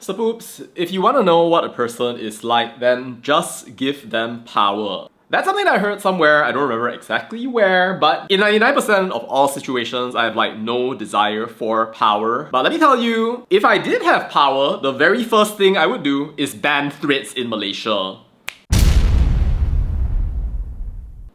So poops, if you want to know what a person is like, then just give them power. That's something that I heard somewhere, I don't remember exactly where, but in 99% of all situations, I have like no desire for power. But let me tell you, if I did have power, the very first thing I would do is ban threads in Malaysia.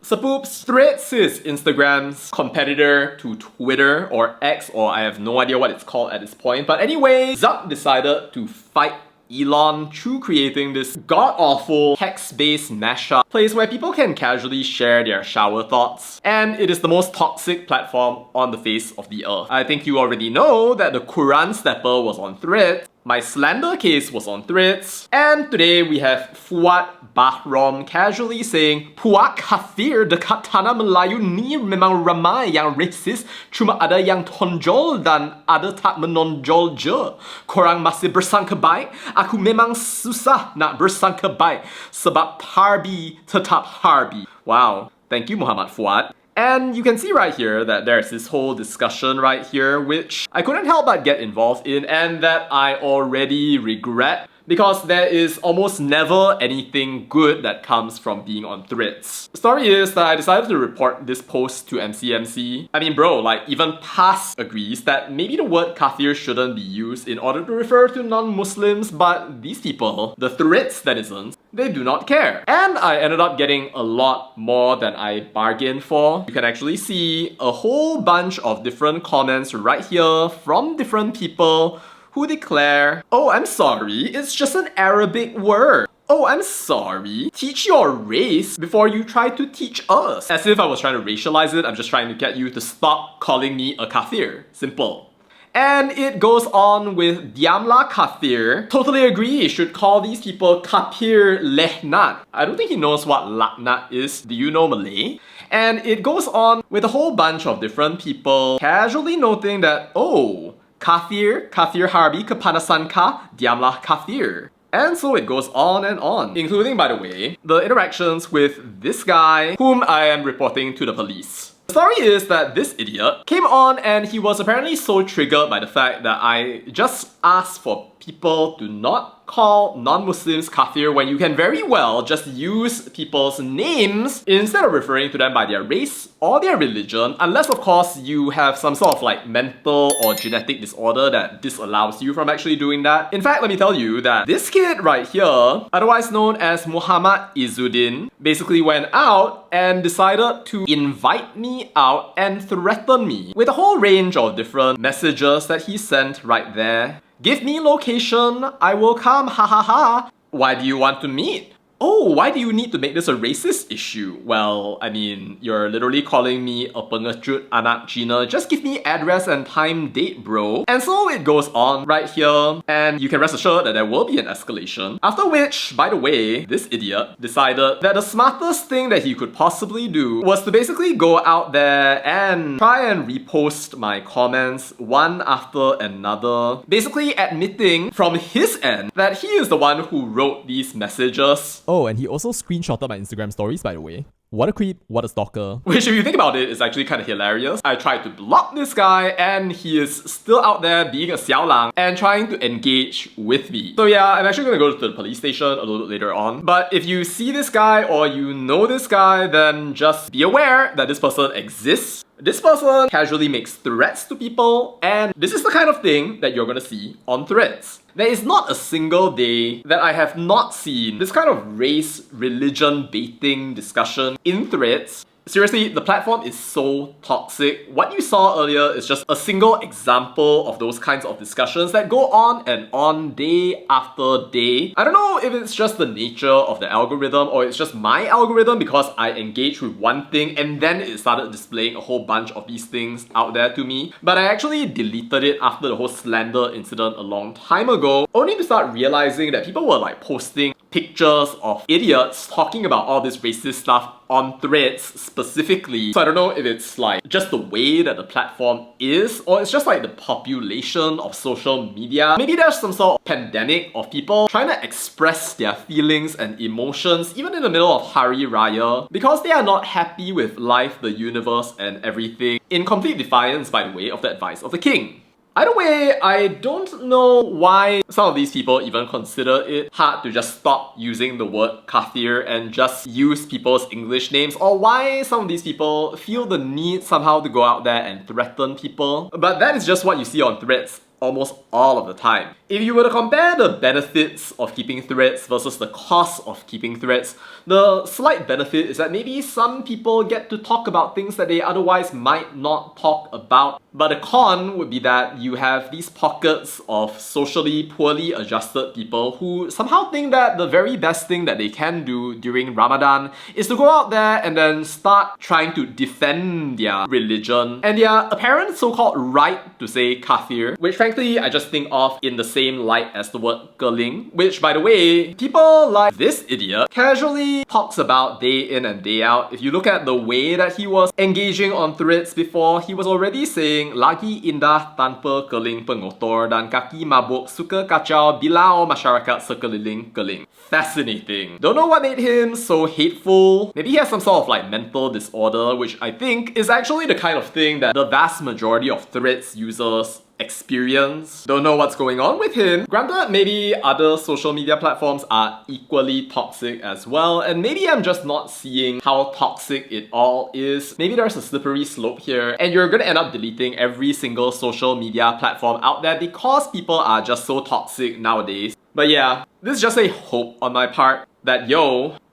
So poops, Threads is Instagram's competitor to Twitter or X, or I have no idea what it's called at this point. But anyway, Zuck decided to fight Elon through creating this god-awful text-based mashup place where people can casually share their shower thoughts. And it is the most toxic platform on the face of the earth. I think you already know that the Quran stepper was on Threads, my slander case was on Threads, and today we have Fuad Bahrom casually saying, "Puak kafir dekat tanah Melayu ni memang ramai yang racist, cuma ada yang tonjol dan ada tak menonjol je. Korang masih bersangka baik? Aku memang susah nak bersangka baik sebab harbi tetap harbi." Wow, thank you Muhammad Fuad. And you can see right here that there's this whole discussion right here which I couldn't help but get involved in and that I already regret, because there is almost never anything good that comes from being on Threads. The story is that I decided to report this post to MCMC. I mean bro, like even PAS agrees that maybe the word kafir shouldn't be used in order to refer to non-Muslims, but these people, the Threads netizens, they do not care. And I ended up getting a lot more than I bargained for. You can actually see a whole bunch of different comments right here from different people who declare, "Oh, I'm sorry, it's just an Arabic word. Oh, I'm sorry, teach your race before you try to teach us." As if I was trying to racialize it, I'm just trying to get you to stop calling me a kafir. Simple. And it goes on with Diamla Kafir. Totally agree, you should call these people Kapir Lehnat. I don't think he knows what Laknat is. Do you know Malay? And it goes on with a whole bunch of different people casually noting that, oh, Kafir harbi kepanasan ka, diamlah kafir. And so it goes on, including, by the way, the interactions with this guy whom I am reporting to the police. The story is that this idiot came on and he was apparently so triggered by the fact that I just asked for people to not call non-Muslims kafir when you can very well just use people's names instead of referring to them by their race or their religion, unless of course you have some sort of like mental or genetic disorder that disallows you from actually doing that. In fact, let me tell you that this kid right here, otherwise known as Muhammad Izzuddin, basically went out and decided to invite me out and threaten me with a whole range of different messages that he sent right there. "Give me location, I will come, ha ha ha. Why do you want to meet? Oh, why do you need to make this a racist issue? Well, I mean, you're literally calling me a pengecut anak Cina. Just give me address and time date, bro." And so it goes on right here, and you can rest assured that there will be an escalation. After which, by the way, this idiot decided that the smartest thing that he could possibly do was to basically go out there and try and repost my comments one after another, basically admitting from his end that he is the one who wrote these messages. Oh, and he also screenshotted my Instagram stories, by the way. What a creep, what a stalker. Which, if you think about it, is actually kind of hilarious. I tried to block this guy and he is still out there being a xiaolang and trying to engage with me. So yeah, I'm actually gonna go to the police station a little bit later on. But if you see this guy or you know this guy, then just be aware that this person exists. This person casually makes threats to people, and this is the kind of thing that you're gonna see on Threads. There is not a single day that I have not seen this kind of race, religion baiting discussion in Threads. Seriously, the platform is so toxic. What you saw earlier is just a single example of those kinds of discussions that go on and on day after day. I don't know if it's just the nature of the algorithm or it's just my algorithm because I engaged with one thing and then it started displaying a whole bunch of these things out there to me. But I actually deleted it after the whole slander incident a long time ago, only to start realizing that people were like posting pictures of idiots talking about all this racist stuff on Threads specifically. So I don't know if it's like just the way that the platform is, or it's just like the population of social media. Maybe there's some sort of pandemic of people trying to express their feelings and emotions even in the middle of Hari Raya because they are not happy with life, the universe and everything, in complete defiance, by the way, of the advice of the king. Either way, I don't know why some of these people even consider it hard to just stop using the word Kathir and just use people's English names, or why some of these people feel the need somehow to go out there and threaten people. But that is just what you see on threads almost all of the time. If you were to compare the benefits of keeping threads versus the cost of keeping threads, the slight benefit is that maybe some people get to talk about things that they otherwise might not talk about. But the con would be that you have these pockets of socially poorly adjusted people who somehow think that the very best thing that they can do during Ramadan is to go out there and then start trying to defend their religion and their apparent so-called right to say kafir, which frankly I just think of in the same light as the word keling, which by the way, people like this idiot casually talks about day in and day out. If you look at the way that he was engaging on threads before, he was already saying lagi indah tanpa keling pengotor dan kaki mabuk suka kacau bilau masyarakat sekeliling keling. Fascinating. Don't know what made him so hateful. Maybe he has some sort of like mental disorder, which I think is actually the kind of thing that the vast majority of threads users experience. Don't know what's going on with him. Granted, maybe other social media platforms are equally toxic as well, and maybe I'm just not seeing how toxic it all is. Maybe there's a slippery slope here, and you're gonna end up deleting every single social media platform out there because people are just so toxic nowadays. But yeah, this is just a hope on my part that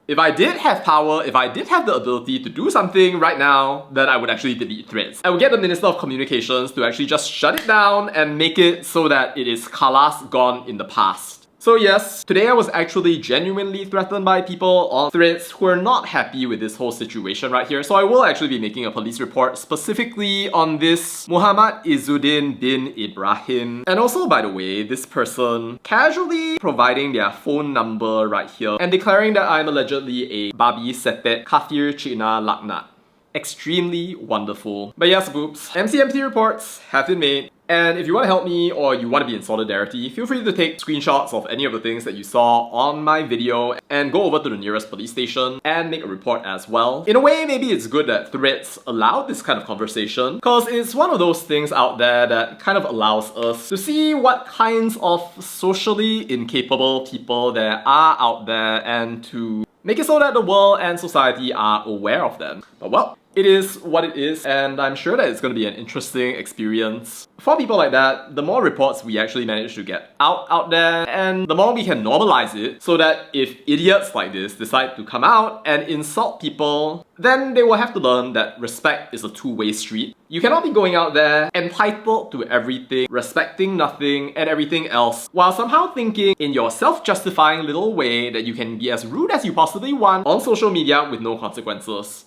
if I did have power, if I did have the ability to do something right now, then I would actually delete threads. I would get the Minister of Communications to actually just shut it down and make it so that it is kalas, gone in the past. So yes, today I was actually genuinely threatened by people on threads who are not happy with this whole situation right here. So I will actually be making a police report specifically on this Muhammad Izzuddin bin Ibrahim. And also, by the way, this person casually providing their phone number right here and declaring that I'm allegedly a babi sepet kafir Cina laknat. Extremely wonderful. But yes, boops, MCMT reports have been made. And if you want to help me or you want to be in solidarity, feel free to take screenshots of any of the things that you saw on my video and go over to the nearest police station and make a report as well. In a way, maybe it's good that threads allow this kind of conversation because it's one of those things out there that kind of allows us to see what kinds of socially incapable people there are out there and to make it so that the world and society are aware of them. But well, it is what it is, and I'm sure that it's going to be an interesting experience. For people like that, the more reports we actually manage to get out there, and the more we can normalize it, so that if idiots like this decide to come out and insult people, then they will have to learn that respect is a two-way street. You cannot be going out there entitled to everything, respecting nothing and everything else, while somehow thinking in your self-justifying little way that you can be as rude as you possibly want on social media with no consequences.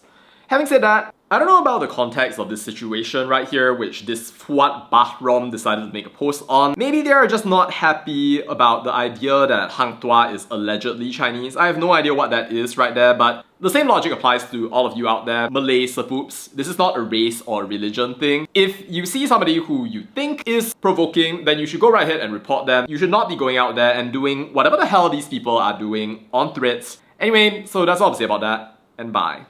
Having said that, I don't know about the context of this situation right here, which this Fuad Bahrom decided to make a post on. Maybe they are just not happy about the idea that Hang Tuah is allegedly Chinese. I have no idea what that is right there, but the same logic applies to all of you out there, Malay sepoops. This is not a race or religion thing. If you see somebody who you think is provoking, then you should go right ahead and report them. You should not be going out there and doing whatever the hell these people are doing on threads. Anyway, so that's all to say about that, and bye.